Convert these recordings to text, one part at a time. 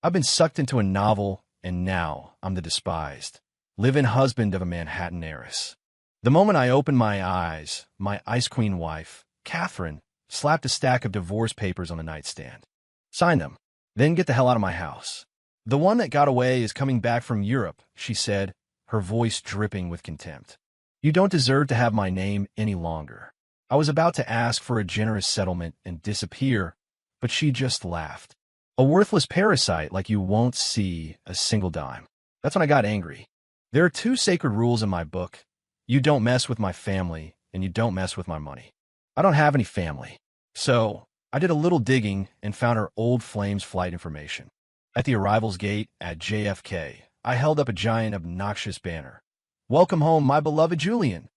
I've been sucked into a novel, and now I'm the despised, live-in husband of a Manhattan heiress. The moment I opened my eyes, my ice queen wife, Catherine, slapped a stack of divorce papers on the nightstand. Sign them. Then get the hell out of my house. The one that got away is coming back from Europe, she said, her voice dripping with contempt. You don't deserve to have my name any longer. I was about to ask for a generous settlement and disappear, but she just laughed. A worthless parasite like you won't see a single dime. That's when I got angry. There are two sacred rules in my book. You don't mess with my family, and you don't mess with my money. I don't have any family. So, I did a little digging and found her old Flames flight information. At the arrivals gate at JFK, I held up a giant, obnoxious banner. Welcome home, my beloved Julian.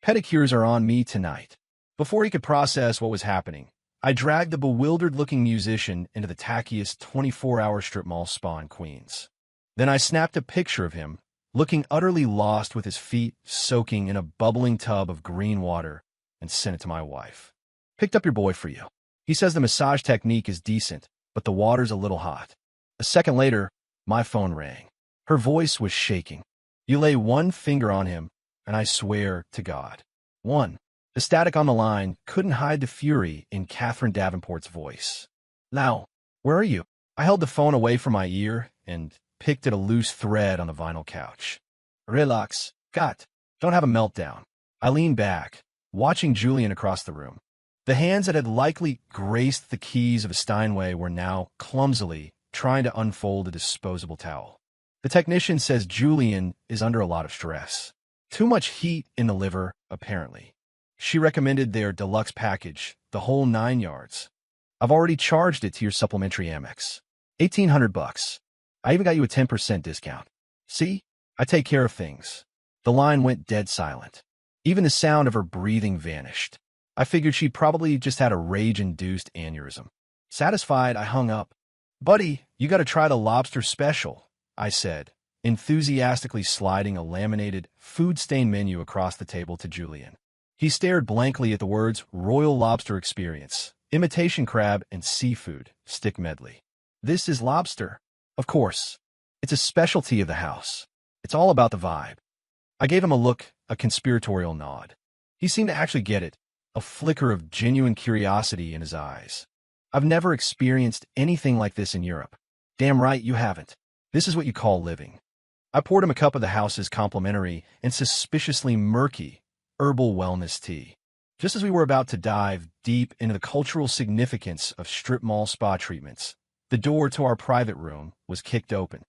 Pedicures are on me tonight. Before he could process what was happening, I dragged the bewildered-looking musician into the tackiest 24-hour strip mall spa in Queens. Then I snapped a picture of him, looking utterly lost with his feet soaking in a bubbling tub of green water, and sent it to my wife. Picked up your boy for you. He says the massage technique is decent, but the water's a little hot. A second later, my phone rang. Her voice was shaking. You lay one finger on him, and I swear to God. One. The static on the line couldn't hide the fury in Catherine Davenport's voice. Now, where are you? I held the phone away from my ear and picked at a loose thread on the vinyl couch. Relax, Kat. Don't have a meltdown. I leaned back, watching Julian across the room. The hands that had likely graced the keys of a Steinway were now clumsily trying to unfold a disposable towel. The technician says Julian is under a lot of stress. Too much heat in the liver, apparently. She recommended their deluxe package, the whole 9 yards. I've already charged it to your supplementary Amex. $1,800. I even got you a 10% discount. See? I take care of things. The line went dead silent. Even the sound of her breathing vanished. I figured she probably just had a rage-induced aneurysm. Satisfied, I hung up. Buddy, you gotta try the lobster special, I said, enthusiastically sliding a laminated, food-stained menu across the table to Julian. He stared blankly at the words Royal Lobster Experience, imitation crab and seafood, stick medley. This is lobster. Of course. It's a specialty of the house. It's all about the vibe. I gave him a look, a conspiratorial nod. He seemed to actually get it, a flicker of genuine curiosity in his eyes. I've never experienced anything like this in Europe. Damn right you haven't. This is what you call living. I poured him a cup of the house's complimentary and suspiciously murky herbal wellness tea. Just as we were about to dive deep into the cultural significance of strip mall spa treatments, the door to our private room was kicked open.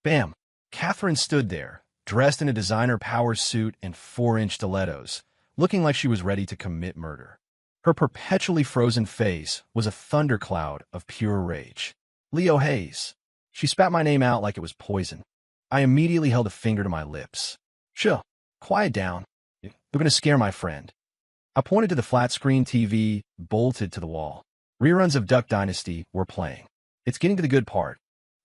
Bam! Catherine stood there, dressed in a designer power suit and 4-inch stilettos, looking like she was ready to commit murder. Her perpetually frozen face was a thundercloud of pure rage. Leo Hayes. She spat my name out like it was poison. I immediately held a finger to my lips. Sure, quiet down. You're going to scare my friend. I pointed to the flat-screen TV bolted to the wall. Reruns of Duck Dynasty were playing. It's getting to the good part.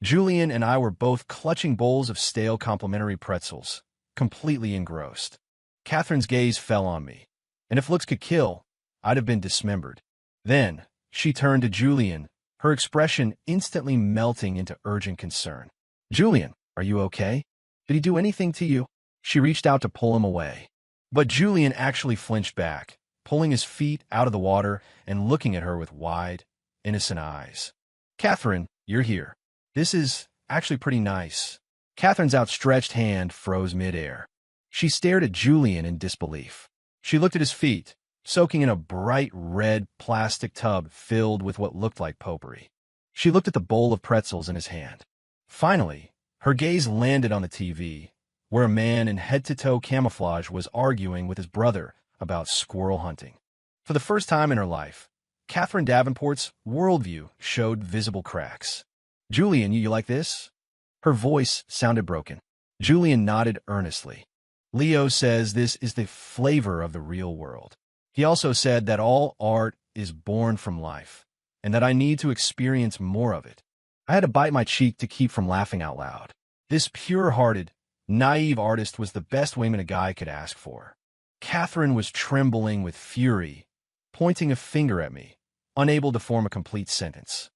Julian and I were both clutching bowls of stale complimentary pretzels, completely engrossed. Catherine's gaze fell on me, and if looks could kill, I'd have been dismembered. Then, she turned to Julian, her expression instantly melting into urgent concern. Julian, are you okay? Did he do anything to you? She reached out to pull him away. But Julian actually flinched back, pulling his feet out of the water and looking at her with wide, innocent eyes. Catherine, you're here. This is actually pretty nice. Catherine's outstretched hand froze midair. She stared at Julian in disbelief. She looked at his feet, soaking in a bright red plastic tub filled with what looked like potpourri. She looked at the bowl of pretzels in his hand. Finally, her gaze landed on the TV, where a man in head-to-toe camouflage was arguing with his brother about squirrel hunting. For the first time in her life, Catherine Davenport's worldview showed visible cracks. Julian, you like this? Her voice sounded broken. Julian nodded earnestly. Leo says this is the flavor of the real world. He also said that all art is born from life, and that I need to experience more of it. I had to bite my cheek to keep from laughing out loud. This pure-hearted, naive artist was the best woman a guy could ask for. Catherine was trembling with fury, pointing a finger at me, unable to form a complete sentence.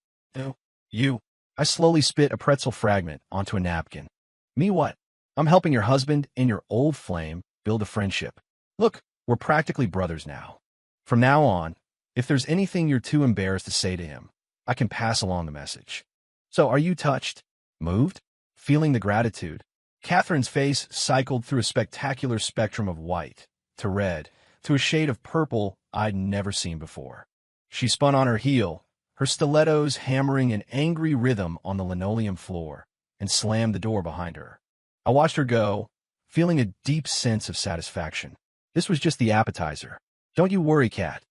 You, I slowly spit a pretzel fragment onto a napkin. Me what? I'm helping your husband and your old flame build a friendship. Look, we're practically brothers now. From now on, if there's anything you're too embarrassed to say to him, I can pass along the message. So are you touched? Moved? Feeling the gratitude? Catherine's face cycled through a spectacular spectrum of white, to red, to a shade of purple I'd never seen before. She spun on her heel, her stilettos hammering an angry rhythm on the linoleum floor, and slammed the door behind her. I watched her go, feeling a deep sense of satisfaction. This was just the appetizer. Don't you worry, Cat.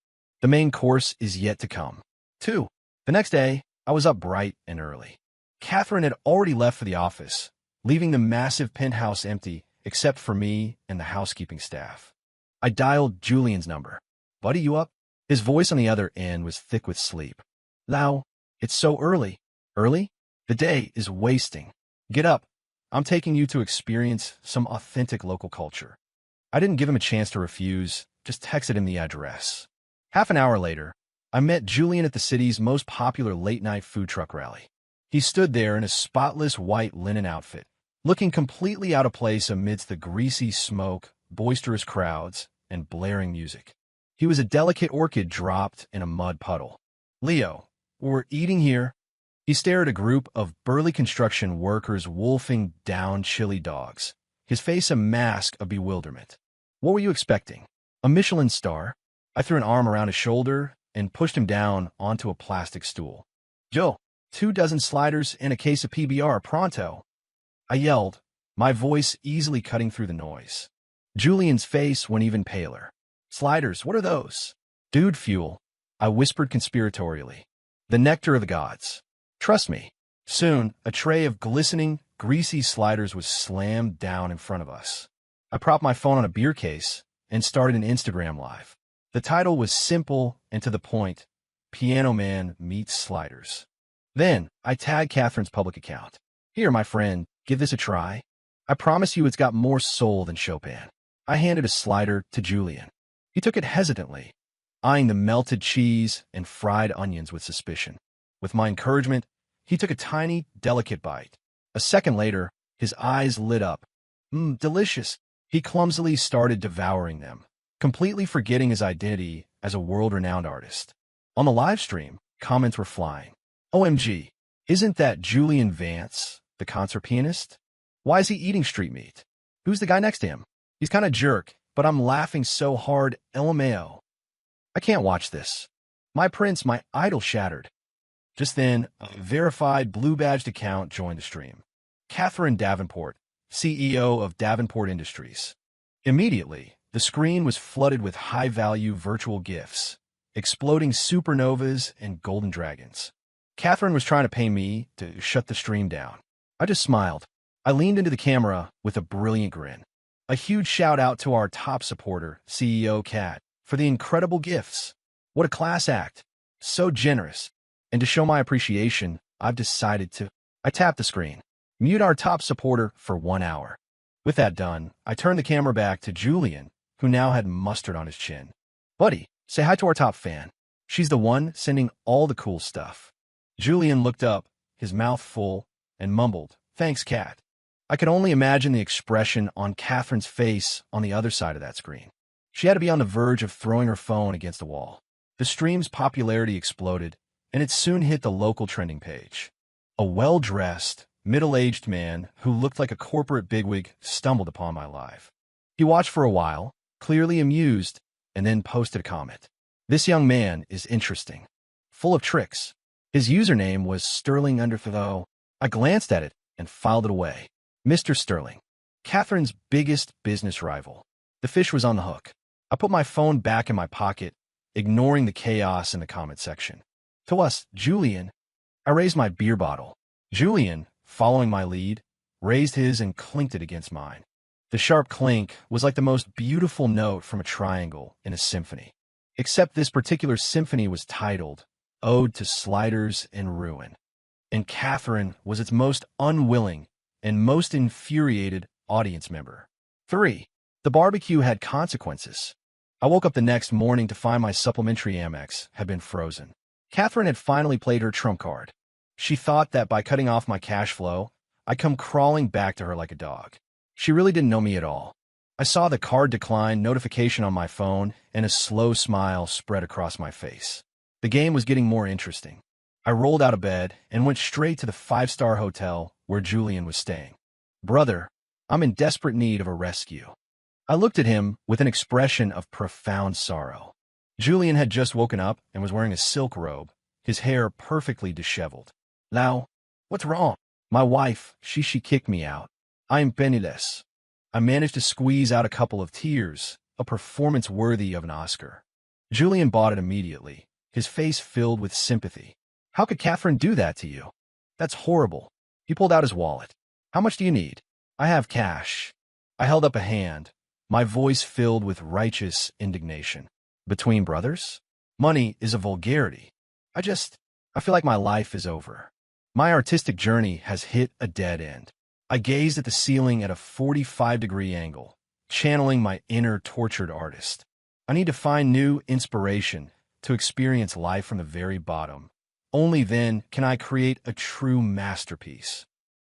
The main course is yet to come. 2. The next day, I was up bright and early. Catherine had already left for the office, leaving the massive penthouse empty except for me and the housekeeping staff. I dialed Julian's number. Buddy, you up? His voice on the other end was thick with sleep. Lau, it's so early. Early? The day is wasting. Get up. I'm taking you to experience some authentic local culture. I didn't give him a chance to refuse, just texted him the address. Half an hour later, I met Julian at the city's most popular late-night food truck rally. He stood there in a spotless white linen outfit, looking completely out of place amidst the greasy smoke, boisterous crowds, and blaring music. He was a delicate orchid dropped in a mud puddle. Leo, we're eating here. He stared at a group of burly construction workers wolfing down chili dogs, his face a mask of bewilderment. What were you expecting? A Michelin star? I threw an arm around his shoulder and pushed him down onto a plastic stool. Joe, 24 sliders and a case of PBR, pronto. I yelled, my voice easily cutting through the noise. Julian's face went even paler. Sliders, what are those? Dude fuel, I whispered conspiratorially. The nectar of the gods. Trust me. Soon, a tray of glistening, greasy sliders was slammed down in front of us. I propped my phone on a beer case and started an Instagram live. The title was simple and to the point, Piano Man Meets Sliders. Then, I tagged Catherine's public account. Here, my friend, give this a try. I promise you it's got more soul than Chopin. I handed a slider to Julian. He took it hesitantly, eyeing the melted cheese and fried onions with suspicion. With my encouragement, he took a tiny, delicate bite. A second later, his eyes lit up. Delicious. He clumsily started devouring them, completely forgetting his identity as a world-renowned artist. On the live stream, comments were flying. OMG, isn't that Julian Vance, the concert pianist? Why is he eating street meat? Who's the guy next to him? He's kind of jerk, but I'm laughing so hard, LMAO. I can't watch this. My prince, my idol shattered. Just then, a verified blue-badged account joined the stream. Catherine Davenport, CEO of Davenport Industries. Immediately, the screen was flooded with high-value virtual gifts, exploding supernovas and golden dragons. Catherine was trying to pay me to shut the stream down. I just smiled. I leaned into the camera with a brilliant grin. A huge shout-out to our top supporter, CEO Kat, for the incredible gifts. What a class act. So generous. And to show my appreciation, I've decided to... I tapped the screen. Mute our top supporter for 1 hour. With that done, I turned the camera back to Julian, who now had mustard on his chin. Buddy, say hi to our top fan. She's the one sending all the cool stuff. Julian looked up, his mouth full, and mumbled, Thanks, Kat. I could only imagine the expression on Catherine's face on the other side of that screen. She had to be on the verge of throwing her phone against the wall. The stream's popularity exploded, and it soon hit the local trending page. A well-dressed, middle-aged man who looked like a corporate bigwig stumbled upon my live. He watched for a while, clearly amused, and then posted a comment. This young man is interesting. Full of tricks. His username was Sterling Underthrow. I glanced at it and filed it away. Mr. Sterling, Catherine's biggest business rival. The fish was on the hook. I put my phone back in my pocket, ignoring the chaos in the comment section. To us, Julian, I raised my beer bottle. Julian, following my lead, raised his and clinked it against mine. The sharp clink was like the most beautiful note from a triangle in a symphony. Except this particular symphony was titled Ode to Sliders and Ruin. And Catherine was its most unwilling and most infuriated audience member. 3. The barbecue had consequences. I woke up the next morning to find my supplementary Amex had been frozen. Catherine had finally played her trump card. She thought that by cutting off my cash flow, I'd come crawling back to her like a dog. She really didn't know me at all. I saw the card decline notification on my phone, and a slow smile spread across my face. The game was getting more interesting. I rolled out of bed and went straight to the five-star hotel where Julian was staying. "Brother, I'm in desperate need of a rescue." I looked at him with an expression of profound sorrow. Julian had just woken up and was wearing a silk robe, his hair perfectly disheveled. "Now, what's wrong?" "My wife, she kicked me out. I am penniless." I managed to squeeze out a couple of tears, a performance worthy of an Oscar. Julian bought it immediately, his face filled with sympathy. "How could Catherine do that to you?" "That's horrible." He pulled out his wallet. "How much do you need?" "I have cash." I held up a hand, my voice filled with righteous indignation. "Between brothers? Money is a vulgarity. I feel like my life is over. My artistic journey has hit a dead end." I gazed at the ceiling at a 45-degree angle, channeling my inner tortured artist. I need to find new inspiration to experience life from the very bottom. Only then can I create a true masterpiece.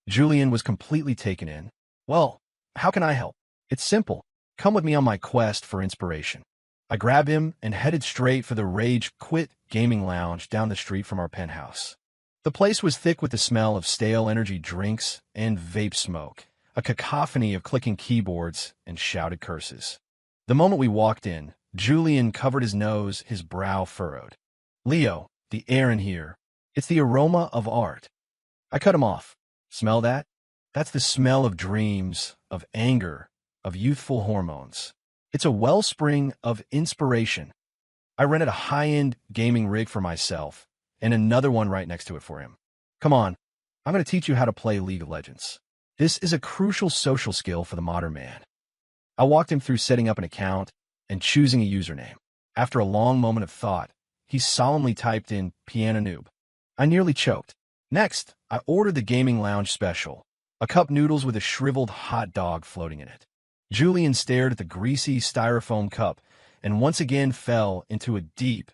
Julian was completely taken in. "Well, how can I help?" "It's simple. Come with me on my quest for inspiration." I grabbed him and headed straight for the Rage Quit gaming lounge down the street from our penthouse. The place was thick with the smell of stale energy drinks and vape smoke, a cacophony of clicking keyboards and shouted curses. The moment we walked in, Julian covered his nose, his brow furrowed. "Leo, the air in here, it's the aroma of art." I cut him off. "Smell that? That's the smell of dreams, of anger, of youthful hormones. It's a wellspring of inspiration." I rented a high-end gaming rig for myself, and another one right next to it for him. "Come on, I'm going to teach you how to play League of Legends. This is a crucial social skill for the modern man." I walked him through setting up an account and choosing a username. After a long moment of thought, he solemnly typed in "Piano Noob." I nearly choked. Next, I ordered the gaming lounge special, a cup noodles with a shriveled hot dog floating in it. Julian stared at the greasy styrofoam cup and once again fell into a deep,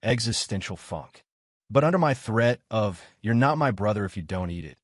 existential funk. But under my threat of, "You're not my brother if you don't eat it,"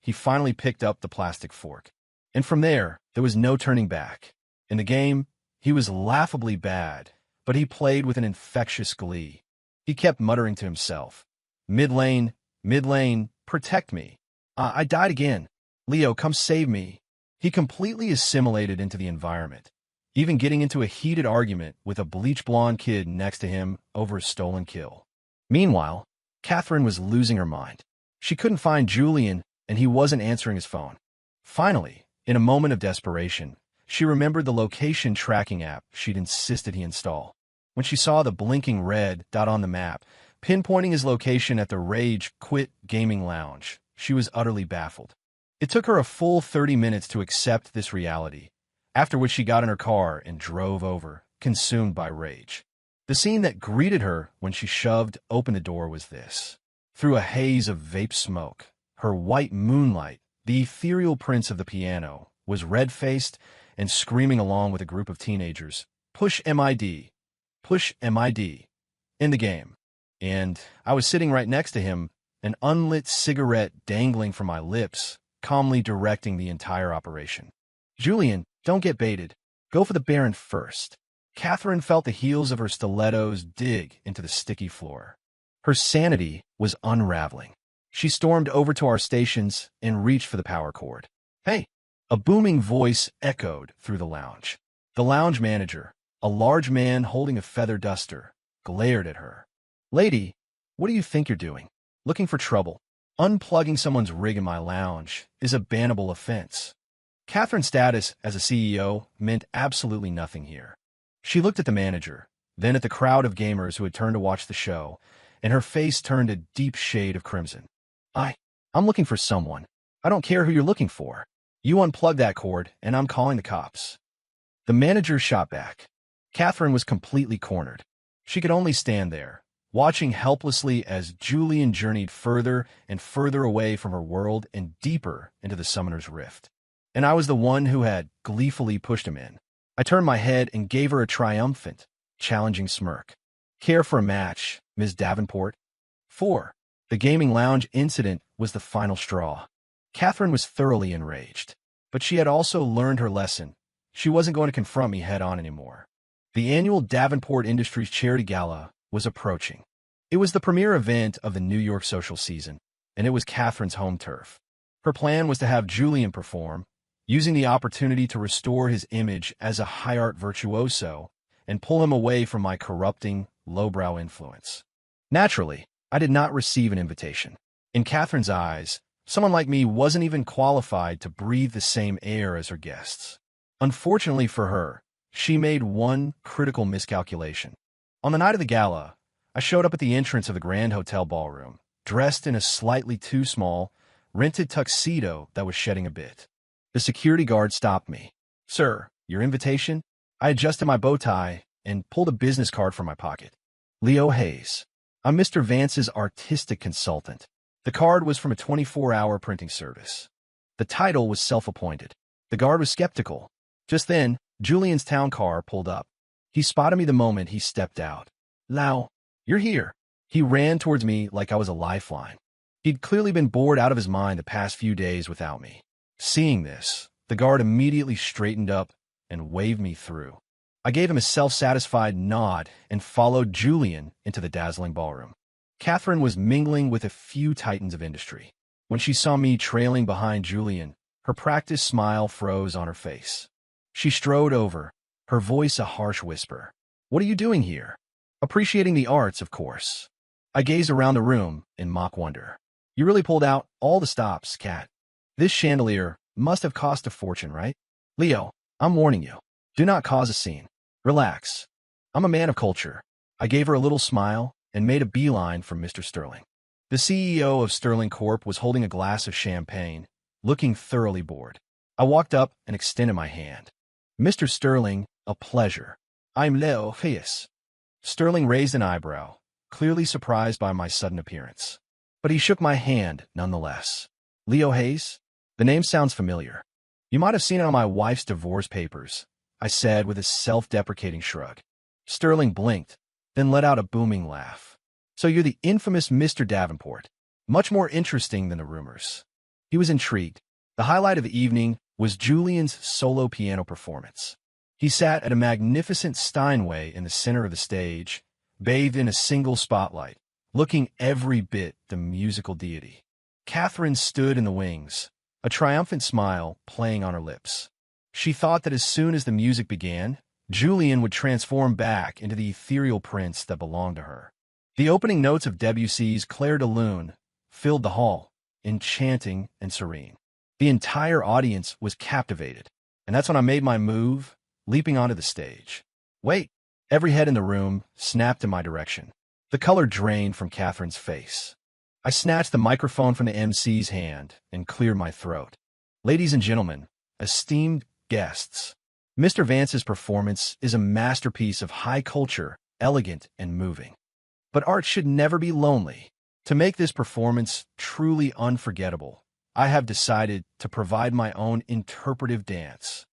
he finally picked up the plastic fork. And from there was no turning back. In the game, he was laughably bad, but he played with an infectious glee. He kept muttering to himself, mid lane, protect me. I died again. Leo, come save me." He completely assimilated into the environment, even getting into a heated argument with a bleach-blonde kid next to him over a stolen kill. Meanwhile, Catherine was losing her mind. She couldn't find Julian, and he wasn't answering his phone. Finally, in a moment of desperation, she remembered the location tracking app she'd insisted he install. When she saw the blinking red dot on the map, pinpointing his location at the Rage Quit gaming lounge, she was utterly baffled. It took her a full 30 minutes to accept this reality, after which she got in her car and drove over, consumed by rage. The scene that greeted her when she shoved open the door was this. Through a haze of vape smoke, her white moonlight, the ethereal prince of the piano, was red-faced and screaming along with a group of teenagers, push MID, in the game. And I was sitting right next to him, an unlit cigarette dangling from my lips, calmly directing the entire operation. "Julian, don't get baited. Go for the Baron first." Catherine felt the heels of her stilettos dig into the sticky floor. Her sanity was unraveling. She stormed over to our stations and reached for the power cord. "Hey!" A booming voice echoed through the lounge. The lounge manager, a large man holding a feather duster, glared at her. "Lady, what do you think you're doing? Looking for trouble? Unplugging someone's rig in my lounge is a bannable offense." Catherine's status as a CEO meant absolutely nothing here. She looked at the manager, then at the crowd of gamers who had turned to watch the show, and her face turned a deep shade of crimson. I'm looking for someone. I don't care who you're looking for. You unplug that cord, and I'm calling the cops." The manager shot back. Catherine was completely cornered. She could only stand there, watching helplessly as Julian journeyed further and further away from her world and deeper into the Summoner's Rift. And I was the one who had gleefully pushed him in. I turned my head and gave her a triumphant, challenging smirk. "Care for a match, Ms. Davenport?" 4. The gaming lounge incident was the final straw. Catherine was thoroughly enraged, but she had also learned her lesson. She wasn't going to confront me head-on anymore. The annual Davenport Industries Charity Gala was approaching. It was the premier event of the New York social season, and it was Catherine's home turf. Her plan was to have Julian perform, using the opportunity to restore his image as a high-art virtuoso and pull him away from my corrupting, lowbrow influence. Naturally, I did not receive an invitation. In Catherine's eyes, someone like me wasn't even qualified to breathe the same air as her guests. Unfortunately for her, she made one critical miscalculation. On the night of the gala, I showed up at the entrance of the Grand Hotel ballroom, dressed in a slightly too small, rented tuxedo that was shedding a bit. The security guard stopped me. "Sir, your invitation?" I adjusted my bow tie and pulled a business card from my pocket. "Leo Hayes. I'm Mr. Vance's artistic consultant." The card was from a 24-hour printing service. The title was self-appointed. The guard was skeptical. Just then, Julian's town car pulled up. He spotted me the moment he stepped out. "Lau, you're here." He ran towards me like I was a lifeline. He'd clearly been bored out of his mind the past few days without me. Seeing this, the guard immediately straightened up and waved me through. I gave him a self-satisfied nod and followed Julian into the dazzling ballroom. Catherine was mingling with a few titans of industry. When she saw me trailing behind Julian, her practiced smile froze on her face. She strode over, her voice a harsh whisper. "What are you doing here?" "Appreciating the arts, of course." I gazed around the room in mock wonder. "You really pulled out all the stops, Cat. This chandelier must have cost a fortune, right?" "Leo, I'm warning you. Do not cause a scene. Relax. I'm a man of culture." I gave her a little smile and made a beeline for Mr. Sterling. The CEO of Sterling Corp was holding a glass of champagne, looking thoroughly bored. I walked up and extended my hand. "Mr. Sterling, a pleasure. I'm Leo Hayes." Sterling raised an eyebrow, clearly surprised by my sudden appearance. But he shook my hand nonetheless. "Leo Hayes? The name sounds familiar. You might have seen it on my wife's divorce papers," I said with a self-deprecating shrug. Sterling blinked, then let out a booming laugh. "So you're the infamous Mr. Davenport. Much more interesting than the rumors." He was intrigued. The highlight of the evening was Julian's solo piano performance. He sat at a magnificent Steinway in the center of the stage, bathed in a single spotlight, looking every bit the musical deity. Catherine stood in the wings, a triumphant smile playing on her lips. She thought that as soon as the music began, Julian would transform back into the ethereal prince that belonged to her. The opening notes of Debussy's Clair de Lune filled the hall, enchanting and serene. The entire audience was captivated, and that's when I made my move, leaping onto the stage. "Wait!" Every head in the room snapped in my direction. The color drained from Catherine's face. I snatched the microphone from the MC's hand and cleared my throat. "Ladies and gentlemen, esteemed guests, Mr. Vance's performance is a masterpiece of high culture, elegant and moving. But art should never be lonely. To make this performance truly unforgettable, I have decided to provide my own interpretive dance.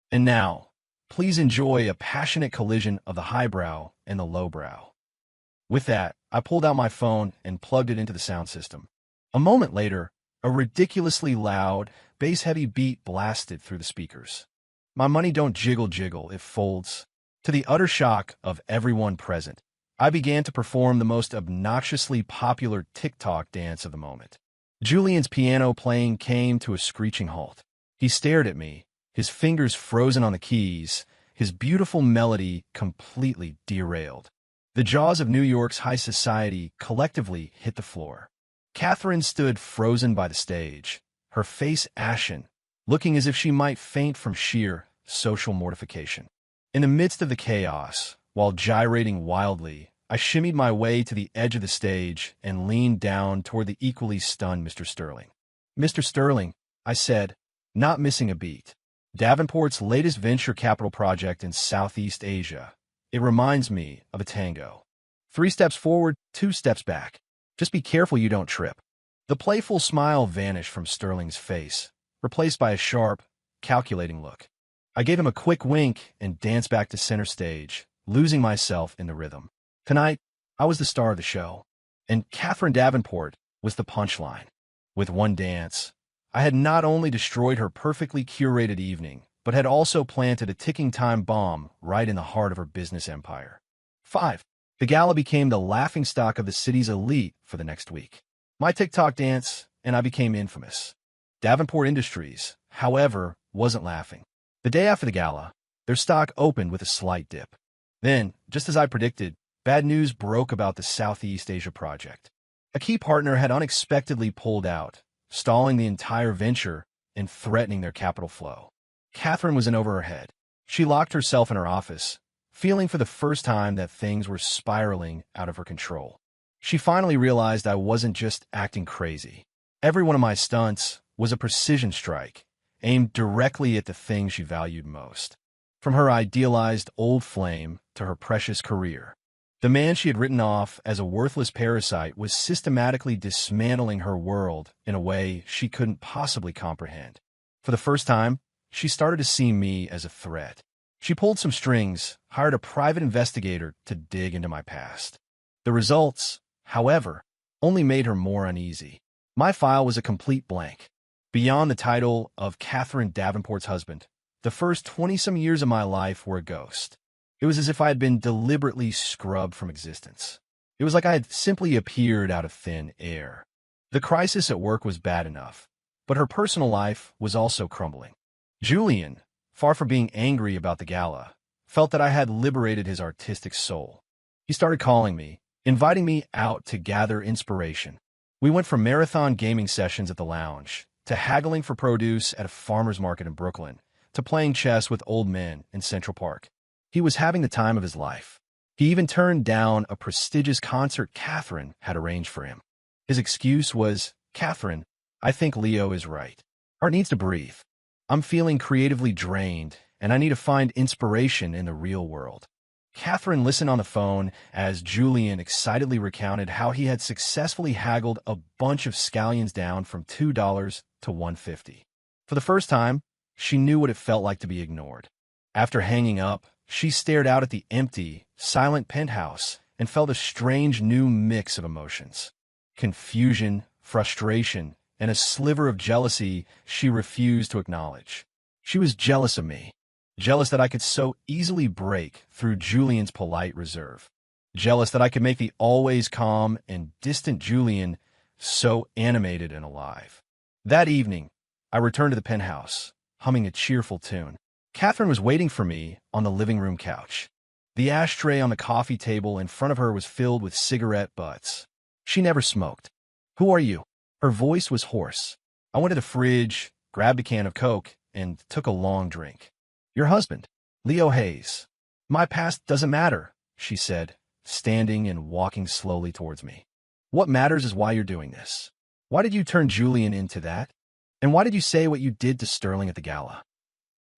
And now, please enjoy a passionate collision of the highbrow and the lowbrow." With that, I pulled out my phone and plugged it into the sound system. A moment later, a ridiculously loud, bass-heavy beat blasted through the speakers. My money don't jiggle jiggle, it folds. To the utter shock of everyone present, I began to perform the most obnoxiously popular TikTok dance of the moment. Julian's piano playing came to a screeching halt. He stared at me, his fingers frozen on the keys, his beautiful melody completely derailed. The jaws of New York's high society collectively hit the floor. Catherine stood frozen by the stage, her face ashen, looking as if she might faint from sheer social mortification. In the midst of the chaos, while gyrating wildly, I shimmied my way to the edge of the stage and leaned down toward the equally stunned Mr. Sterling. "Mr. Sterling," I said, not missing a beat, "Davenport's latest venture capital project in Southeast Asia. It reminds me of a tango. 3 steps forward, 2 steps back. Just be careful you don't trip." The playful smile vanished from Sterling's face, replaced by a sharp, calculating look. I gave him a quick wink and danced back to center stage, losing myself in the rhythm. Tonight, I was the star of the show, and Catherine Davenport was the punchline. With one dance, I had not only destroyed her perfectly curated evening, but had also planted a ticking time bomb right in the heart of her business empire. 5. The gala became the laughingstock of the city's elite for the next week. My TikTok dance, and I became infamous. Davenport Industries, however, wasn't laughing. The day after the gala, their stock opened with a slight dip. Then, just as I predicted, bad news broke about the Southeast Asia project. A key partner had unexpectedly pulled out, stalling the entire venture and threatening their capital flow. Catherine was in over her head. She locked herself in her office, feeling for the first time that things were spiraling out of her control. She finally realized I wasn't just acting crazy. Every one of my stunts was a precision strike, aimed directly at the thing she valued most. From her idealized old flame to her precious career, the man she had written off as a worthless parasite was systematically dismantling her world in a way she couldn't possibly comprehend. For the first time, she started to see me as a threat. She pulled some strings, hired a private investigator to dig into my past. The results, however, only made her more uneasy. My file was a complete blank. Beyond the title of Catherine Davenport's husband, the first 20-some years of my life were a ghost. It was as if I had been deliberately scrubbed from existence. It was like I had simply appeared out of thin air. The crisis at work was bad enough, but her personal life was also crumbling. Julian, far from being angry about the gala, felt that I had liberated his artistic soul. He started calling me, inviting me out to gather inspiration. We went from marathon gaming sessions at the lounge, to haggling for produce at a farmer's market in Brooklyn, to playing chess with old men in Central Park. He was having the time of his life. He even turned down a prestigious concert Catherine had arranged for him. His excuse was, "Catherine, I think Leo is right. Art needs to breathe. I'm feeling creatively drained, and I need to find inspiration in the real world." Catherine listened on the phone as Julian excitedly recounted how he had successfully haggled a bunch of scallions down from $2 to $150. For the first time, she knew what it felt like to be ignored. After hanging up, she stared out at the empty, silent penthouse and felt a strange new mix of emotions. Confusion, frustration, and a sliver of jealousy she refused to acknowledge. She was jealous of me. Jealous that I could so easily break through Julian's polite reserve. Jealous that I could make the always calm and distant Julian so animated and alive. That evening, I returned to the penthouse, humming a cheerful tune. Catherine was waiting for me on the living room couch. The ashtray on the coffee table in front of her was filled with cigarette butts. She never smoked. "Who are you?" Her voice was hoarse. I went to the fridge, grabbed a can of Coke, and took a long drink. "Your husband, Leo Hayes." "My past doesn't matter," she said, standing and walking slowly towards me. "What matters is why you're doing this. Why did you turn Julian into that? And why did you say what you did to Sterling at the gala?"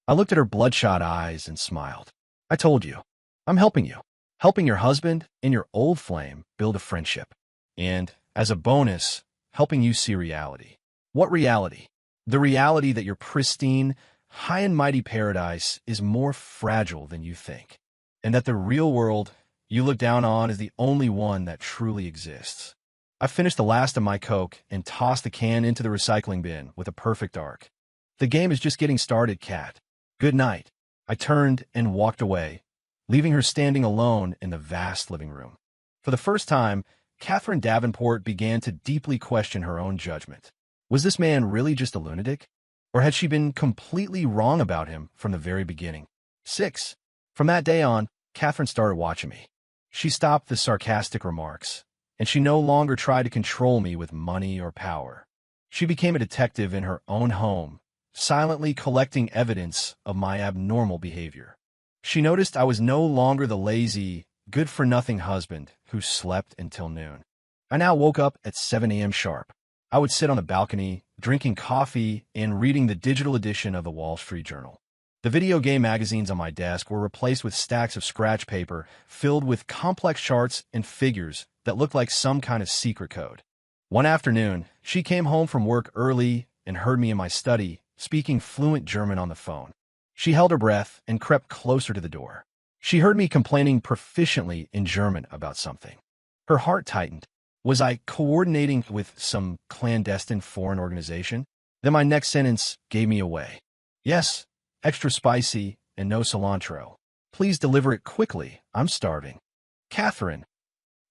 I looked at her bloodshot eyes and smiled. "I told you. I'm helping you. Helping your husband and your old flame build a friendship. And, as a bonus, helping you see reality." "What reality?" "The reality that your pristine, high and mighty paradise is more fragile than you think. And that the real world you look down on is the only one that truly exists." I finished the last of my Coke and tossed the can into the recycling bin with a perfect arc. "The game is just getting started, Kat. Good night." I turned and walked away, leaving her standing alone in the vast living room. For the first time, Catherine Davenport began to deeply question her own judgment. Was this man really just a lunatic? Or had she been completely wrong about him from the very beginning? 6. From that day on, Catherine started watching me. She stopped the sarcastic remarks, and she no longer tried to control me with money or power. She became a detective in her own home, silently collecting evidence of my abnormal behavior. She noticed I was no longer the lazy, good-for-nothing husband who slept until noon. I now woke up at 7 a.m. sharp. I would sit on the balcony, drinking coffee and reading the digital edition of the Wall Street Journal. The video game magazines on my desk were replaced with stacks of scratch paper filled with complex charts and figures that looked like some kind of secret code. One afternoon, she came home from work early and heard me in my study, speaking fluent German on the phone. She held her breath and crept closer to the door. She heard me complaining proficiently in German about something. Her heart tightened. Was I coordinating with some clandestine foreign organization? Then my next sentence gave me away. Yes, extra spicy and no cilantro. Please deliver it quickly. I'm starving. Catherine.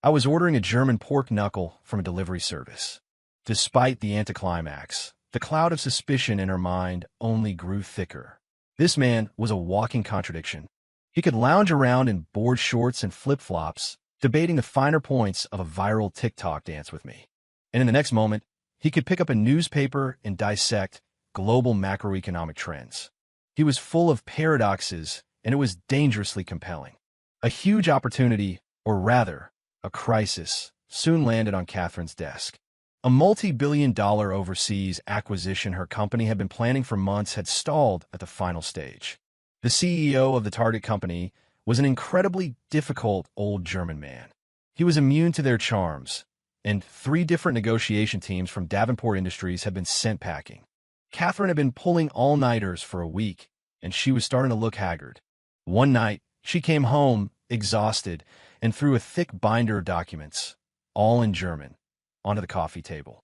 I was ordering a German pork knuckle from a delivery service. Despite the anticlimax, the cloud of suspicion in her mind only grew thicker. This man was a walking contradiction. He could lounge around in board shorts and flip-flops, debating the finer points of a viral TikTok dance with me. And in the next moment, he could pick up a newspaper and dissect global macroeconomic trends. He was full of paradoxes, and it was dangerously compelling. A huge opportunity, or rather, a crisis, soon landed on Catherine's desk. A multi-billion-dollar overseas acquisition her company had been planning for months had stalled at the final stage. The CEO of the target company was an incredibly difficult old German man. He was immune to their charms, and 3 different negotiation teams from Davenport Industries had been sent packing. Catherine had been pulling all-nighters for a week, and she was starting to look haggard. One night, she came home, exhausted, and threw a thick binder of documents, all in German, onto the coffee table.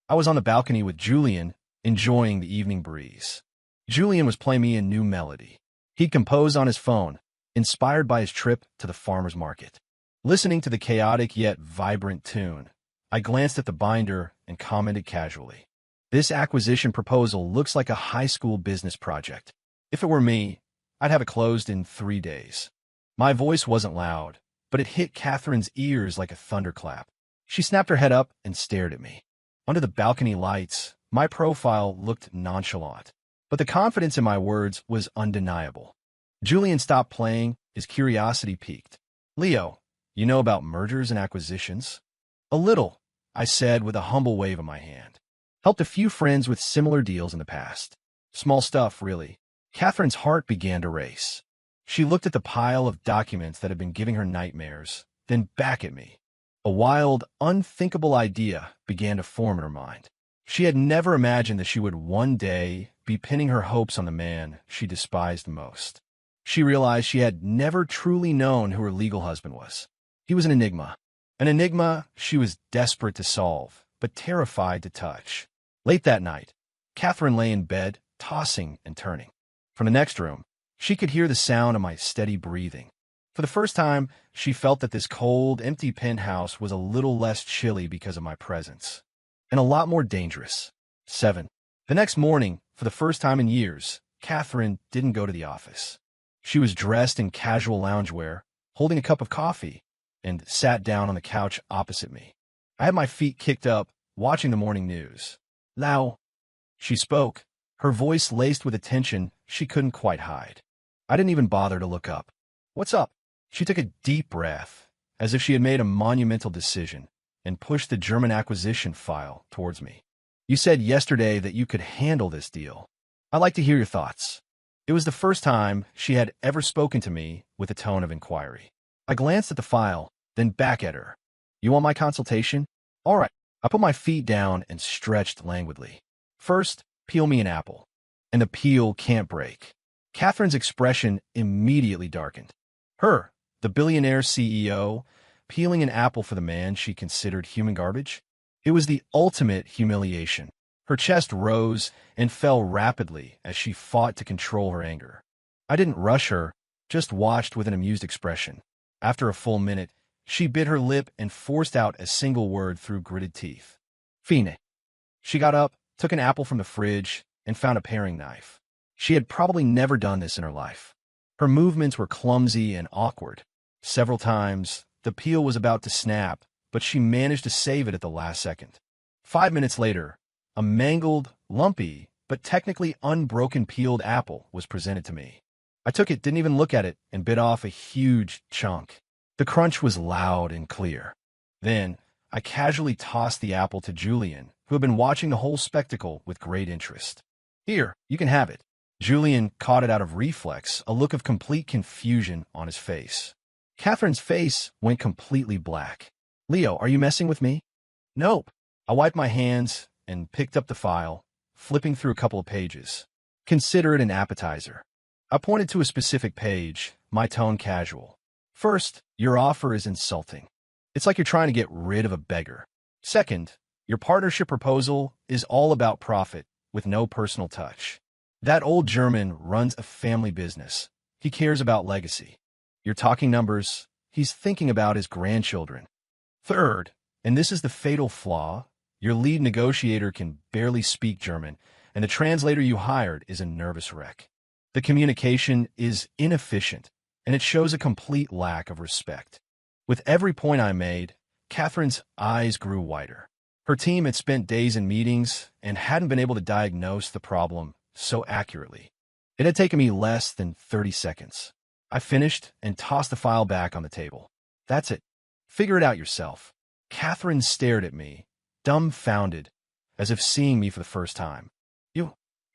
I was on the balcony with Julian, enjoying the evening breeze. Julian was playing me a new melody. He'd composed on his phone, inspired by his trip to the farmer's market. Listening to the chaotic yet vibrant tune, I glanced at the binder and commented casually. This acquisition proposal looks like a high school business project. If it were me, I'd have it closed in 3 days. My voice wasn't loud, but it hit Catherine's ears like a thunderclap. She snapped her head up and stared at me. Under the balcony lights, my profile looked nonchalant, but the confidence in my words was undeniable. Julian stopped playing, his curiosity piqued. Leo, you know about mergers and acquisitions? A little, I said with a humble wave of my hand. Helped a few friends with similar deals in the past. Small stuff, really. Catherine's heart began to race. She looked at the pile of documents that had been giving her nightmares, then back at me. A wild, unthinkable idea began to form in her mind. She had never imagined that she would one day be pinning her hopes on the man she despised most. She realized she had never truly known who her legal husband was. He was an enigma she was desperate to solve, but terrified to touch. Late that night, Catherine lay in bed, tossing and turning. From the next room, she could hear the sound of my steady breathing. For the first time, she felt that this cold, empty penthouse was a little less chilly because of my presence, and a lot more dangerous. 7. The next morning, for the first time in years, Catherine didn't go to the office. She was dressed in casual loungewear, holding a cup of coffee, and sat down on the couch opposite me. I had my feet kicked up, watching the morning news. Lao. She spoke, her voice laced with a tension she couldn't quite hide. I didn't even bother to look up. What's up? She took a deep breath, as if she had made a monumental decision, and pushed the German acquisition file towards me. You said yesterday that you could handle this deal. I'd like to hear your thoughts. It was the first time she had ever spoken to me with a tone of inquiry. I glanced at the file, then back at her. You want my consultation? All right. I put my feet down and stretched languidly. First, peel me an apple. And the peel can't break. Catherine's expression immediately darkened. Her, the billionaire CEO, peeling an apple for the man she considered human garbage? It was the ultimate humiliation. Her chest rose and fell rapidly as she fought to control her anger. I didn't rush her, just watched with an amused expression. After a full minute, she bit her lip and forced out a single word through gritted teeth. Fine. She got up, took an apple from the fridge, and found a paring knife. She had probably never done this in her life. Her movements were clumsy and awkward. Several times, the peel was about to snap, but she managed to save it at the last second. 5 minutes later, a mangled, lumpy, but technically unbroken peeled apple was presented to me. I took it, didn't even look at it, and bit off a huge chunk. The crunch was loud and clear. Then, I casually tossed the apple to Julian, who had been watching the whole spectacle with great interest. Here, you can have it. Julian caught it out of reflex, a look of complete confusion on his face. Catherine's face went completely black. Leo, are you messing with me? Nope. I wiped my hands and picked up the file, flipping through a couple of pages. Consider it an appetizer. I pointed to a specific page, my tone casual. First, your offer is insulting. It's like you're trying to get rid of a beggar. Second, your partnership proposal is all about profit with no personal touch. That old German runs a family business. He cares about legacy. You're talking numbers. He's thinking about his grandchildren. Third, and this is the fatal flaw, your lead negotiator can barely speak German, and the translator you hired is a nervous wreck. The communication is inefficient, and it shows a complete lack of respect. With every point I made, Catherine's eyes grew wider. Her team had spent days in meetings and hadn't been able to diagnose the problem so accurately. It had taken me less than 30 seconds. I finished and tossed the file back on the table. That's it. Figure it out yourself. Catherine stared at me, dumbfounded, as if seeing me for the first time.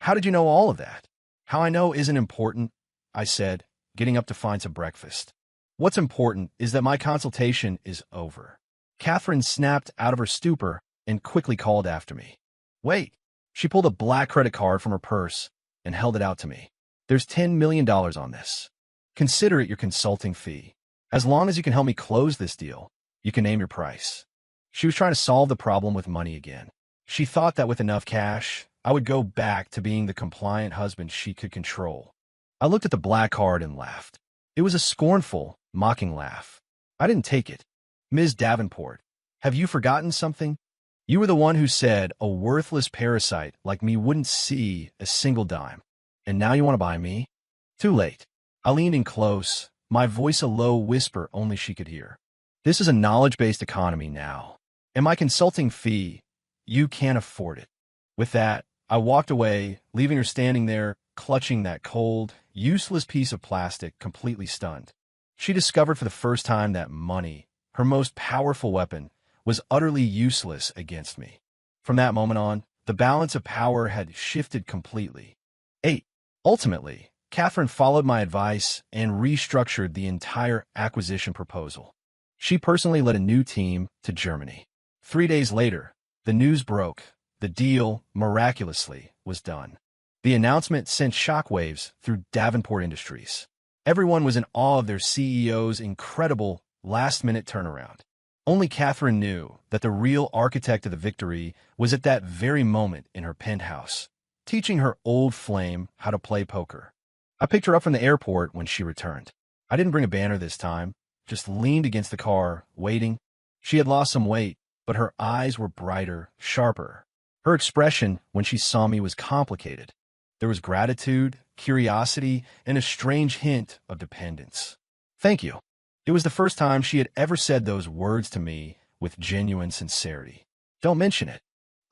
How did you know all of that? How I know isn't important, I said, getting up to find some breakfast. What's important is that my consultation is over. Catherine snapped out of her stupor and quickly called after me. Wait. She pulled a black credit card from her purse and held it out to me. There's $10 million on this. Consider it your consulting fee. As long as you can help me close this deal, you can name your price. She was trying to solve the problem with money again. She thought that with enough cash, I would go back to being the compliant husband she could control. I looked at the black card and laughed. It was a scornful, mocking laugh. I didn't take it. Ms. Davenport, have you forgotten something? You were the one who said a worthless parasite like me wouldn't see a single dime. And now you want to buy me? Too late. I leaned in close, my voice a low whisper only she could hear. This is a knowledge-based economy now. And my consulting fee, you can't afford it. With that, I walked away, leaving her standing there, clutching that cold, useless piece of plastic, completely stunned. She discovered for the first time that money, her most powerful weapon, was utterly useless against me. From that moment on, the balance of power had shifted completely. 8. Ultimately, Catherine followed my advice and restructured the entire acquisition proposal. She personally led a new team to Germany. 3 days later, the news broke. The deal, miraculously, was done. The announcement sent shockwaves through Davenport Industries. Everyone was in awe of their CEO's incredible last-minute turnaround. Only Catherine knew that the real architect of the victory was at that very moment in her penthouse, teaching her old flame how to play poker. I picked her up from the airport when she returned. I didn't bring a banner this time, just leaned against the car, waiting. She had lost some weight, but her eyes were brighter, sharper. Her expression when she saw me was complicated. There was gratitude, curiosity, and a strange hint of dependence. Thank you. It was the first time she had ever said those words to me with genuine sincerity. Don't mention it.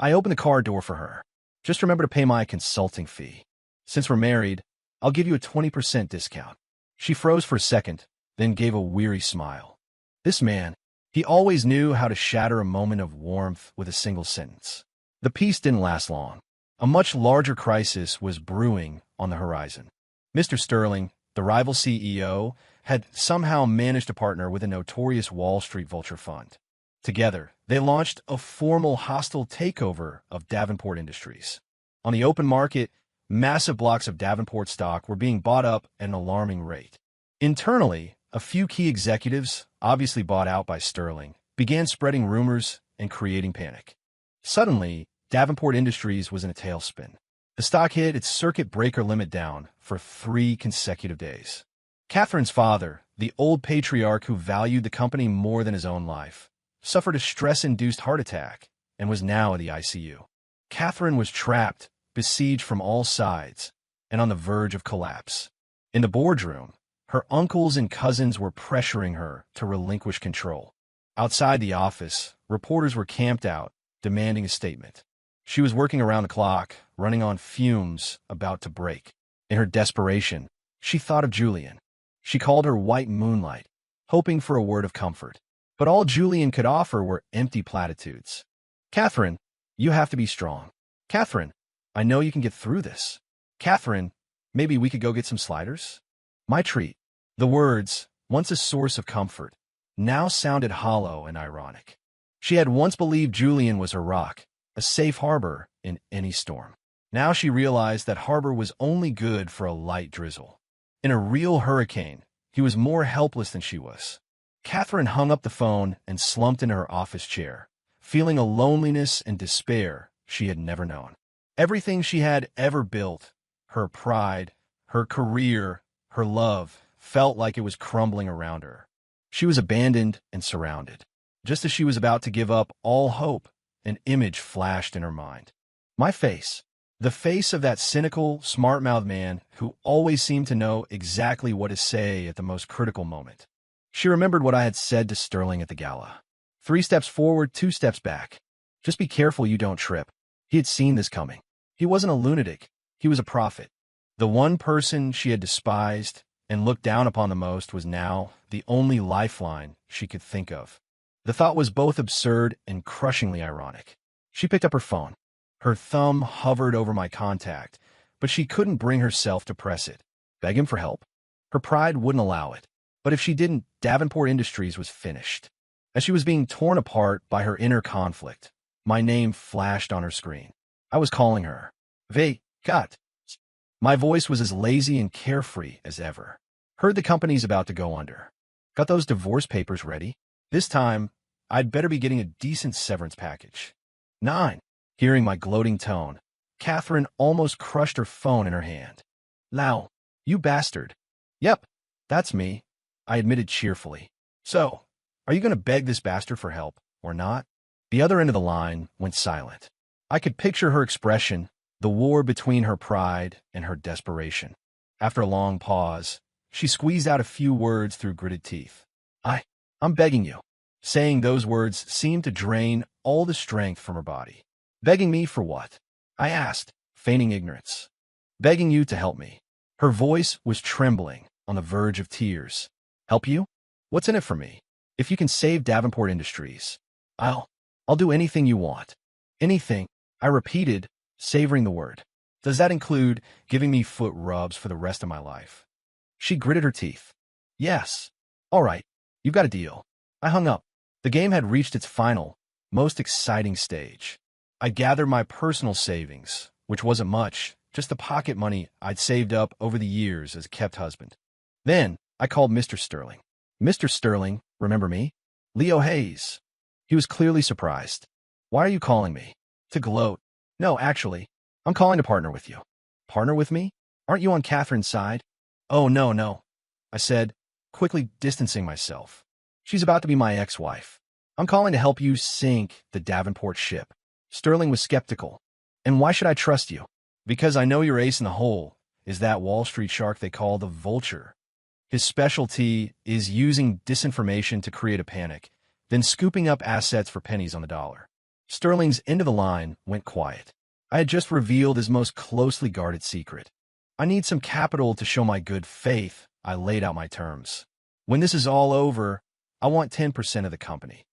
I opened the car door for her. Just remember to pay my consulting fee. Since we're married, I'll give you a 20% discount. She froze for a second, then gave a weary smile. This man, he always knew how to shatter a moment of warmth with a single sentence. The peace didn't last long. A much larger crisis was brewing on the horizon. Mr. Sterling, the rival CEO, had somehow managed to partner with a notorious Wall Street vulture fund. Together, they launched a formal hostile takeover of Davenport Industries. On the open market, massive blocks of Davenport stock were being bought up at an alarming rate. Internally, a few key executives, obviously bought out by Sterling, began spreading rumors and creating panic. Suddenly, Davenport Industries was in a tailspin. The stock hit its circuit breaker limit down for 3 consecutive days. Catherine's father, the old patriarch who valued the company more than his own life, suffered a stress-induced heart attack and was now in the ICU. Catherine was trapped, besieged from all sides, and on the verge of collapse. In the boardroom, her uncles and cousins were pressuring her to relinquish control. Outside the office, reporters were camped out, demanding a statement. She was working around the clock, running on fumes, about to break. In her desperation, she thought of Julian. She called her White Moonlight, hoping for a word of comfort. But all Julian could offer were empty platitudes. Catherine, you have to be strong. Catherine, I know you can get through this. Catherine, maybe we could go get some sliders? My treat. The words, once a source of comfort, now sounded hollow and ironic. She had once believed Julian was her rock, a safe harbor in any storm. Now she realized that harbor was only good for a light drizzle. In a real hurricane, he was more helpless than she was. Catherine hung up the phone and slumped into her office chair, feeling a loneliness and despair she had never known. Everything she had ever built, her pride, her career, her love, felt like it was crumbling around her. She was abandoned and surrounded. Just as she was about to give up all hope, an image flashed in her mind. My face. The face of that cynical, smart-mouthed man who always seemed to know exactly what to say at the most critical moment. She remembered what I had said to Sterling at the gala. 3 steps forward, 2 steps back. Just be careful you don't trip. He had seen this coming. He wasn't a lunatic. He was a prophet. The one person she had despised and looked down upon the most was now the only lifeline she could think of. The thought was both absurd and crushingly ironic. She picked up her phone. Her thumb hovered over my contact, but she couldn't bring herself to press it. Beg him for help? Her pride wouldn't allow it. But if she didn't, Davenport Industries was finished. As she was being torn apart by her inner conflict, my name flashed on her screen. I was calling her. Vey, cut. My voice was as lazy and carefree as ever. Heard the company's about to go under. Got those divorce papers ready? This time, I'd better be getting a decent severance package. 9. Hearing my gloating tone, Catherine almost crushed her phone in her hand. Lau, you bastard. Yep, that's me, I admitted cheerfully. So, are you going to beg this bastard for help, or not? The other end of the line went silent. I could picture her expression, the war between her pride and her desperation. After a long pause, she squeezed out a few words through gritted teeth. I'm begging you. Saying those words seemed to drain all the strength from her body. Begging me for what? I asked, feigning ignorance. Begging you to help me. Her voice was trembling, on the verge of tears. Help you? What's in it for me? If you can save Davenport Industries, I'll do anything you want. Anything, I repeated, savoring the word. Does that include giving me foot rubs for the rest of my life? She gritted her teeth. Yes. All right, you've got a deal. I hung up. The game had reached its final, most exciting stage. I gathered my personal savings, which wasn't much, just the pocket money I'd saved up over the years as a kept husband. Then I called Mr. Sterling. Mr. Sterling, remember me? Leo Hayes. He was clearly surprised. Why are you calling me? To gloat. No, actually, I'm calling to partner with you. Partner with me? Aren't you on Catherine's side? Oh, no, I said, quickly distancing myself. She's about to be my ex-wife. I'm calling to help you sink the Davenport ship. Sterling was skeptical. And why should I trust you? Because I know your ace in the hole is that Wall Street shark they call the vulture. His specialty is using disinformation to create a panic, then scooping up assets for pennies on the dollar. Sterling's end of the line went quiet. I had just revealed his most closely guarded secret. I need some capital to show my good faith. I laid out my terms. When this is all over, I want 10% of the company.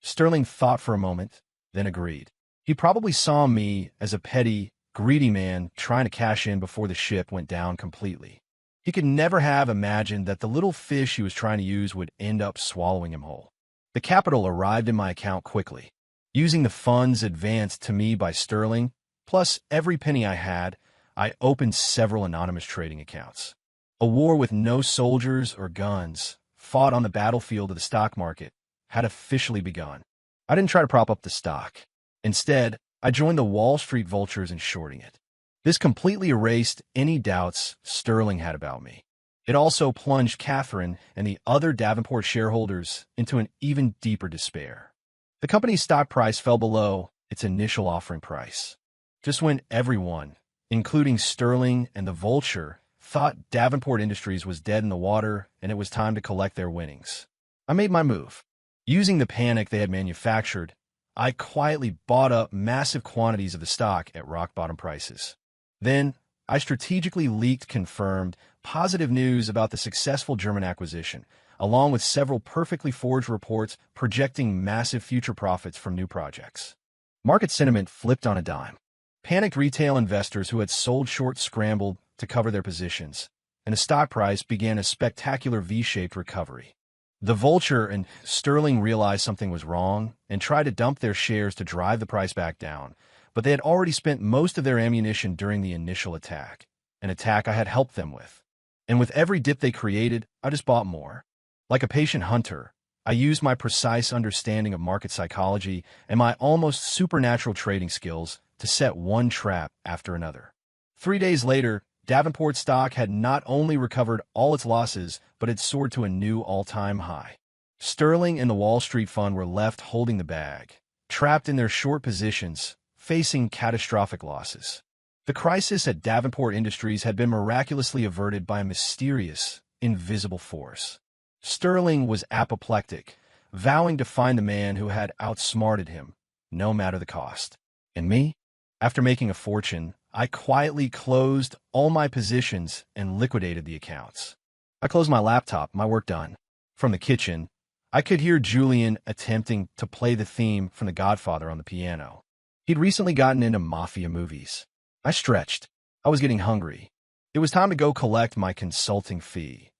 Sterling thought for a moment, then agreed. He probably saw me as a petty, greedy man trying to cash in before the ship went down completely. He could never have imagined that the little fish he was trying to use would end up swallowing him whole. The capital arrived in my account quickly. Using the funds advanced to me by Sterling, plus every penny I had, I opened several anonymous trading accounts. A war with no soldiers or guns, fought on the battlefield of the stock market, had officially begun. I didn't try to prop up the stock. Instead, I joined the Wall Street vultures in shorting it. This completely erased any doubts Sterling had about me. It also plunged Catherine and the other Davenport shareholders into an even deeper despair. The company's stock price fell below its initial offering price. Just when everyone, including Sterling and the vulture, thought Davenport Industries was dead in the water and it was time to collect their winnings, I made my move. Using the panic they had manufactured, I quietly bought up massive quantities of the stock at rock-bottom prices. Then, I strategically leaked confirmed, positive news about the successful German acquisition, along with several perfectly forged reports projecting massive future profits from new projects. Market sentiment flipped on a dime. Panicked retail investors who had sold short scrambled to cover their positions, and the stock price began a spectacular V-shaped recovery. The vulture and Sterling realized something was wrong and tried to dump their shares to drive the price back down, but they had already spent most of their ammunition during the initial attack, an attack I had helped them with. And with every dip they created, I just bought more. Like a patient hunter, I used my precise understanding of market psychology and my almost supernatural trading skills to set one trap after another. 3 days later, Davenport stock had not only recovered all its losses, but had soared to a new all-time high. Sterling and the Wall Street Fund were left holding the bag, trapped in their short positions, facing catastrophic losses. The crisis at Davenport Industries had been miraculously averted by a mysterious, invisible force. Sterling was apoplectic, vowing to find the man who had outsmarted him, no matter the cost. And me? After making a fortune, I quietly closed all my positions and liquidated the accounts. I closed my laptop, my work done. From the kitchen, I could hear Julian attempting to play the theme from The Godfather on the piano. He'd recently gotten into mafia movies. I stretched. I was getting hungry. It was time to go collect my consulting fee.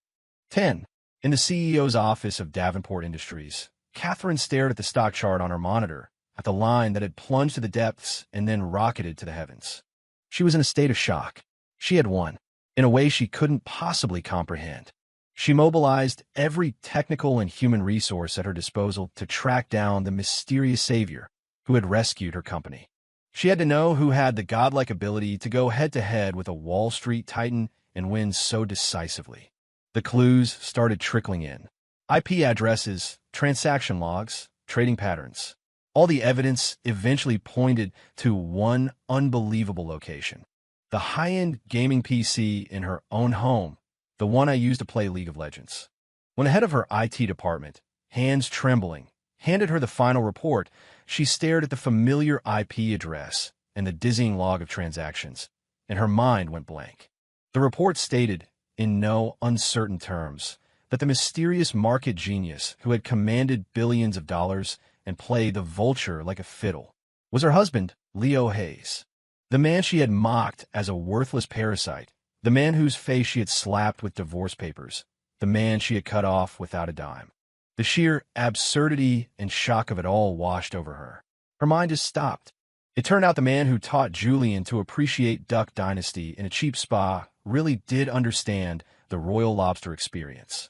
10. In the CEO's office of Davenport Industries, Catherine stared at the stock chart on her monitor, at the line that had plunged to the depths and then rocketed to the heavens. She was in a state of shock. She had won, in a way she couldn't possibly comprehend. She mobilized every technical and human resource at her disposal to track down the mysterious savior who had rescued her company. She had to know who had the godlike ability to go head-to-head with a Wall Street titan and win so decisively. The clues started trickling in. IP addresses, transaction logs, trading patterns. All the evidence eventually pointed to one unbelievable location. The high-end gaming PC in her own home, the one I used to play League of Legends. When the head of her IT department, hands trembling, handed her the final report, she stared at the familiar IP address and the dizzying log of transactions, and her mind went blank. The report stated, in no uncertain terms, that the mysterious market genius who had commanded billions of dollars and played the vulture like a fiddle was her husband, Leo Hayes. The man she had mocked as a worthless parasite, the man whose face she had slapped with divorce papers, the man she had cut off without a dime. The sheer absurdity and shock of it all washed over her. Her mind just stopped. It turned out the man who taught Julian to appreciate Duck Dynasty in a cheap spa really did understand the Royal Lobster experience.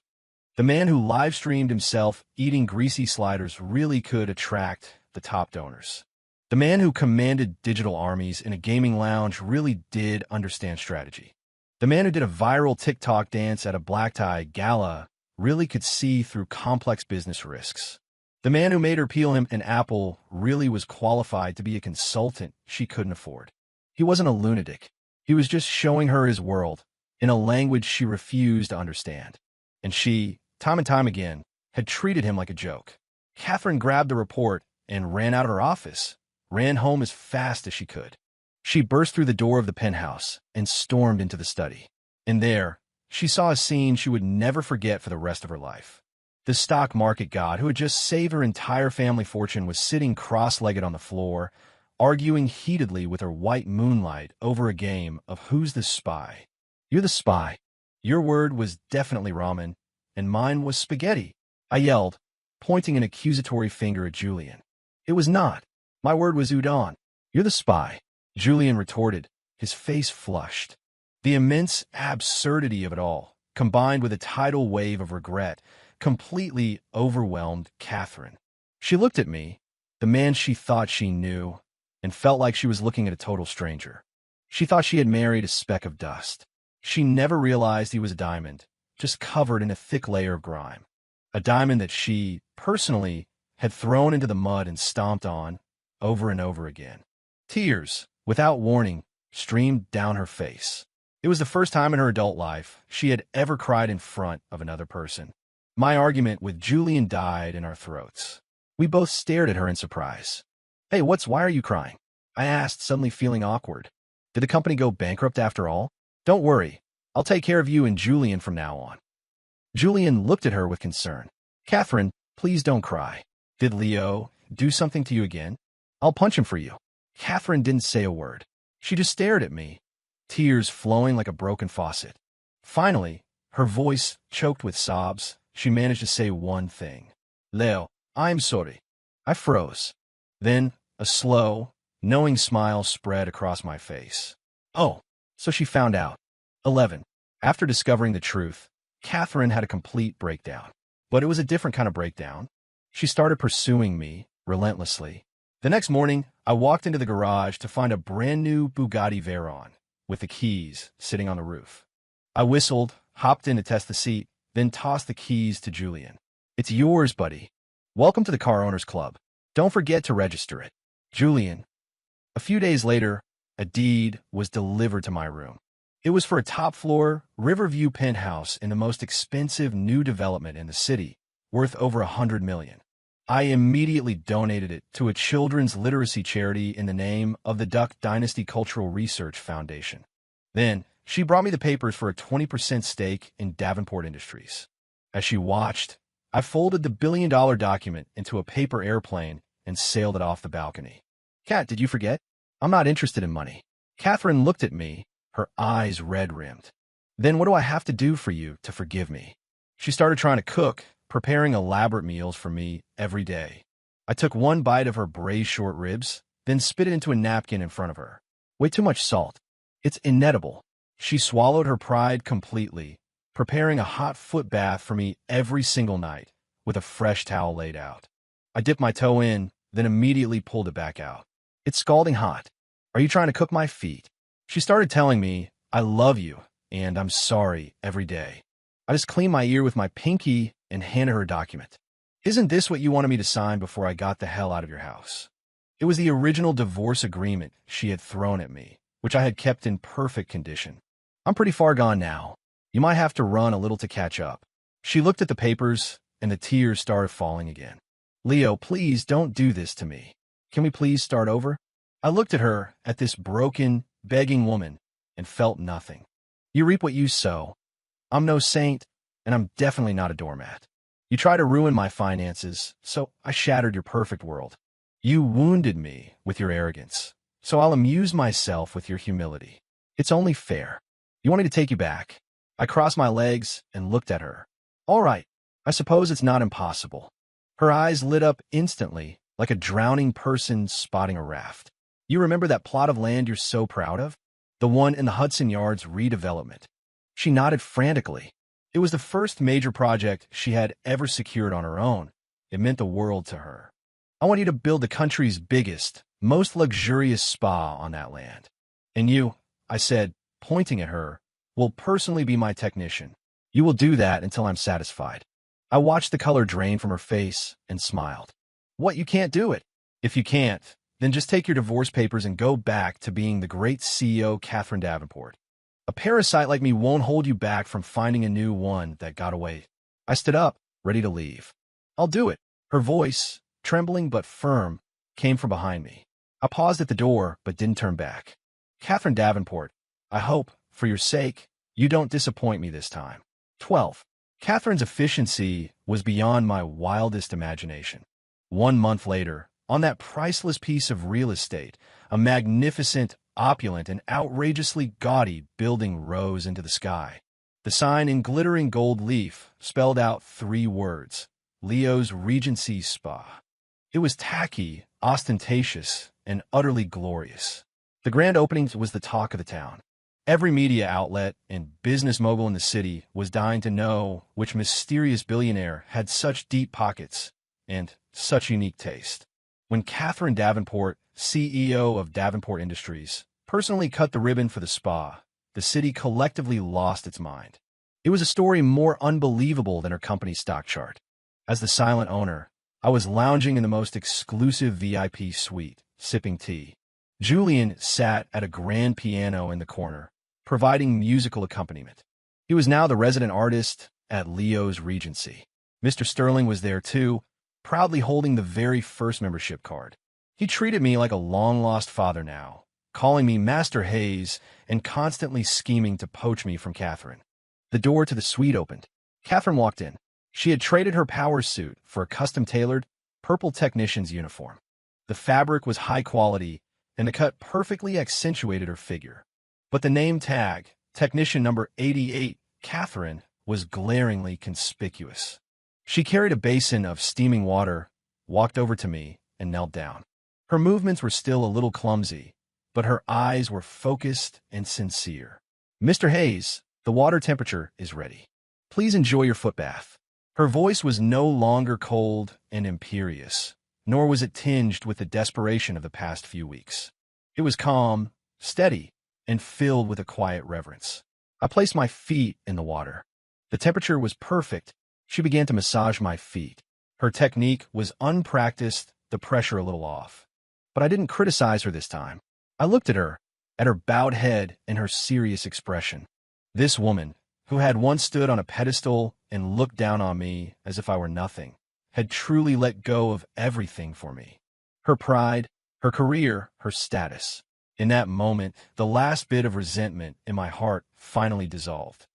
The man who live-streamed himself eating greasy sliders really could attract the top donors. The man who commanded digital armies in a gaming lounge really did understand strategy. The man who did a viral TikTok dance at a black tie gala really could see through complex business risks. The man who made her peel him an apple really was qualified to be a consultant she couldn't afford. He wasn't a lunatic. He was just showing her his world in a language she refused to understand. And she, time and time again, had treated him like a joke. Catherine grabbed the report and ran out of her office, ran home as fast as she could. She burst through the door of the penthouse and stormed into the study. And there, she saw a scene she would never forget for the rest of her life. The stock market god who had just saved her entire family fortune was sitting cross-legged on the floor, arguing heatedly with her white moonlight over a game of Who's the Spy? You're the spy. Your word was definitely ramen, and mine was spaghetti, I yelled, pointing an accusatory finger at Julian. It was not. My word was udon. You're the spy, Julian retorted, his face flushed. The immense absurdity of it all, combined with a tidal wave of regret, completely overwhelmed Catherine. She looked at me, the man she thought she knew, and felt like she was looking at a total stranger. She thought she had married a speck of dust. She never realized he was a diamond, just covered in a thick layer of grime. A diamond that she, personally, had thrown into the mud and stomped on, over and over again. Tears, without warning, streamed down her face. It was the first time in her adult life she had ever cried in front of another person. My argument with Julian died in our throats. We both stared at her in surprise. Hey, why are you crying? I asked, suddenly feeling awkward. Did the company go bankrupt after all? Don't worry. I'll take care of you and Julian from now on. Julian looked at her with concern. Catherine, please don't cry. Did Leo do something to you again? I'll punch him for you. Catherine didn't say a word. She just stared at me, tears flowing like a broken faucet. Finally, her voice choked with sobs, she managed to say one thing. Leo, I'm sorry. I froze. Then, a slow, knowing smile spread across my face. Oh, so she found out. 11. After discovering the truth, Catherine had a complete breakdown. But it was a different kind of breakdown. She started pursuing me relentlessly. The next morning, I walked into the garage to find a brand new Bugatti Veyron with the keys sitting on the roof. I whistled, hopped in to test the seat, then tossed the keys to Julian. "It's yours, buddy. Welcome to the Car Owners Club. Don't forget to register it." Julian. A few days later, a deed was delivered to my room. It was for a top-floor Riverview penthouse in the most expensive new development in the city, worth over $100 million. I immediately donated it to a children's literacy charity in the name of the Duck Dynasty Cultural Research Foundation. Then, she brought me the papers for a 20% stake in Davenport Industries. As she watched, I folded the billion-dollar document into a paper airplane and sailed it off the balcony. "Kat, did you forget? I'm not interested in money." Catherine looked at me, her eyes red-rimmed. "Then what do I have to do for you to forgive me?" She started trying to cook, preparing elaborate meals for me every day. I took one bite of her braised short ribs, then spit it into a napkin in front of her. "Way too much salt. It's inedible." She swallowed her pride completely, preparing a hot foot bath for me every single night, with a fresh towel laid out. I dipped my toe in, then immediately pulled it back out. "It's scalding hot. Are you trying to cook my feet?" She started telling me, "I love you, and I'm sorry," every day. I just cleaned my ear with my pinky and handed her a document. "Isn't this what you wanted me to sign before I got the hell out of your house?" It was the original divorce agreement she had thrown at me, which I had kept in perfect condition. "I'm pretty far gone now. You might have to run a little to catch up." She looked at the papers, and the tears started falling again. "Leo, please don't do this to me. Can we please start over?" I looked at this broken, begging woman, and felt nothing. "You reap what you sow. I'm no saint, and I'm definitely not a doormat. You tried to ruin my finances, so I shattered your perfect world. You wounded me with your arrogance, so I'll amuse myself with your humility. It's only fair. You want me to take you back?" I crossed my legs and looked at her. "All right, I suppose it's not impossible." Her eyes lit up instantly, like a drowning person spotting a raft. "You remember that plot of land you're so proud of? The one in the Hudson Yards redevelopment?" She nodded frantically. It was the first major project she had ever secured on her own. It meant the world to her. "I want you to build the country's biggest, most luxurious spa on that land. And you," I said, pointing at her, "will personally be my technician. You will do that until I'm satisfied." I watched the color drain from her face and smiled. "What, you can't do it?" "If you can't, then just take your divorce papers and go back to being the great CEO Catherine Davenport. A parasite like me won't hold you back from finding a new one that got away." I stood up, ready to leave. "I'll do it." Her voice, trembling but firm, came from behind me. I paused at the door but didn't turn back. "Catherine Davenport, I hope, for your sake, you don't disappoint me this time." 12. Catherine's efficiency was beyond my wildest imagination. 1 month later, on that priceless piece of real estate, a magnificent, opulent, and outrageously gaudy building rose into the sky. The sign in glittering gold leaf spelled out 3 words: Leo's Regency Spa. It was tacky, ostentatious, and utterly glorious. The grand opening was the talk of the town. Every media outlet and business mogul in the city was dying to know which mysterious billionaire had such deep pockets and such unique taste. When Catherine Davenport, CEO of Davenport Industries, personally cut the ribbon for the spa, the city collectively lost its mind. It was a story more unbelievable than her company's stock chart. As the silent owner, I was lounging in the most exclusive VIP suite, sipping tea. Julian sat at a grand piano in the corner, providing musical accompaniment. He was now the resident artist at Leo's Regency. Mr. Sterling was there too, proudly holding the very first membership card. He treated me like a long-lost father now, calling me Master Hayes and constantly scheming to poach me from Catherine. The door to the suite opened. Catherine walked in. She had traded her power suit for a custom-tailored, purple technician's uniform. The fabric was high quality, and the cut perfectly accentuated her figure. But the name tag, Technician Number 88, Catherine, was glaringly conspicuous. She carried a basin of steaming water, walked over to me, and knelt down. Her movements were still a little clumsy, but her eyes were focused and sincere. "Mr. Hayes, the water temperature is ready. Please enjoy your foot bath." Her voice was no longer cold and imperious, nor was it tinged with the desperation of the past few weeks. It was calm, steady, and filled with a quiet reverence. I placed my feet in the water. The temperature was perfect. She began to massage my feet. Her technique was unpracticed, the pressure a little off. But I didn't criticize her this time. I looked at her bowed head and her serious expression. This woman, who had once stood on a pedestal and looked down on me as if I were nothing, had truly let go of everything for me. Her pride, her career, her status. In that moment, the last bit of resentment in my heart finally dissolved.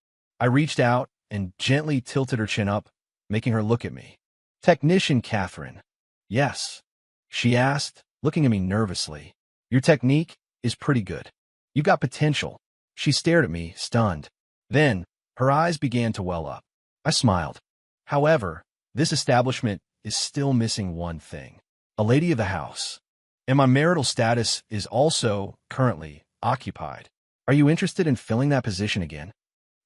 I reached out and gently tilted her chin up, making her look at me. "Technician Catherine." "Yes," she asked, looking at me nervously. "Your technique is pretty good. You've got potential." She stared at me, stunned. Then, her eyes began to well up. I smiled. "However, this establishment is still missing one thing. A lady of the house. And my marital status is also currently occupied. Are you interested in filling that position again?"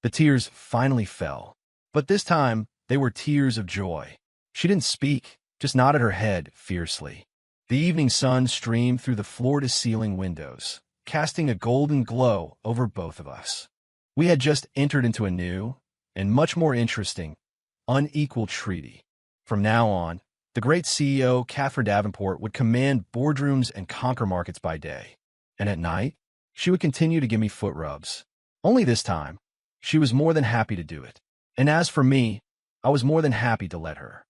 The tears finally fell. But this time, they were tears of joy. She didn't speak, just nodded her head fiercely. The evening sun streamed through the floor-to-ceiling windows, casting a golden glow over both of us. We had just entered into a new, and much more interesting, unequal treaty. From now on, the great CEO, Catherine Davenport, would command boardrooms and conquer markets by day. And at night, she would continue to give me foot rubs. Only this time, she was more than happy to do it. And as for me, I was more than happy to let her.